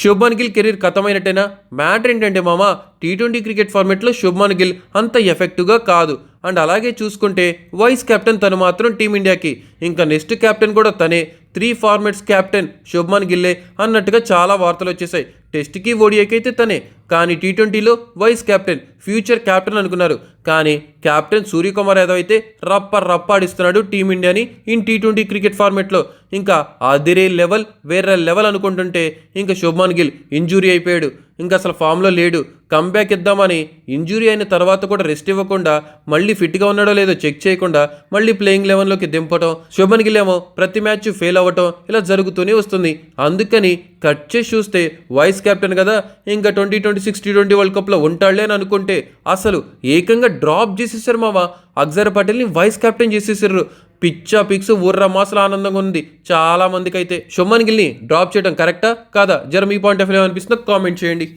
Shubman Gill career ఖతమైనట్టేనా? Matter ఏంటంటే మామ, T20 cricket ఫార్మెట్లో Shubman Gill అంత ఎఫెక్టివ్గా కాదు. అండ్ అలాగే చూసుకుంటే వైస్ కెప్టెన్ తను మాత్రం టీమిండియాకి, ఇంకా నెక్స్ట్ కెప్టెన్ కూడా తనే. 3 ఫార్మాట్స్ కెప్టెన్ శుభ్మన్ గిల్లే అన్నట్టుగా చాలా వార్తలు వచ్చేసాయి. టెస్ట్కి ఓడిఐకి అయితే తనే, కానీ టీ20లో వైస్ కెప్టెన్, ఫ్యూచర్ కెప్టెన్ అనుకున్నారు. కానీ కెప్టెన్ సూర్యకుమార్ యాదవ్ అయితే రప్పాడిస్తున్నాడు టీమిండియాని ఇన్ టీ20 క్రికెట్ ఫార్మెట్లో. ఇంకా అదిరే లెవెల్, వేరే లెవెల్ అనుకుంటుంటే ఇంకా శుభ్మన్ గిల్ ఇంజూరీ అయిపోయాడు. ఇంకా అసలు ఫామ్లో లేడు. కంబ్యాక్ ఇద్దామని ఇంజూరీ అయిన తర్వాత కూడా రెస్ట్ ఇవ్వకుండా, మళ్ళీ ఫిట్గా ఉన్నాడో లేదో చెక్ చేయకుండా మళ్ళీ ప్లేయింగ్ లెవెన్లోకి దింపటం, శుభ్మన్ గిల్ ఏమో ప్రతి మ్యాచ్ ఫెయిల్ అవ్వటం ఇలా జరుగుతూనే వస్తుంది. అందుకని కట్ చేసి చూస్తే వైస్ కెప్టెన్ కదా, ఇంకా 2026 టీ20 వరల్డ్ కప్లో ఉంటాడులే అని అనుకుంటే అసలు ఏకంగా డ్రాప్ చేసేసారు మామ. అక్సర్ పటేల్ని వైస్ కెప్టెన్ చేసేసారు. పిక్స్ ఊర్ర మాసలు ఆనందంగా ఉంది చాలా మందికి అయితే. శుభ్మన్ గిల్ని డ్రాప్ చేయడం కరెక్టా కాదా? జర మీ పాయింట్ ఆఫ్ వ్యూ అనిపిస్తుందో కామెంట్ చేయండి.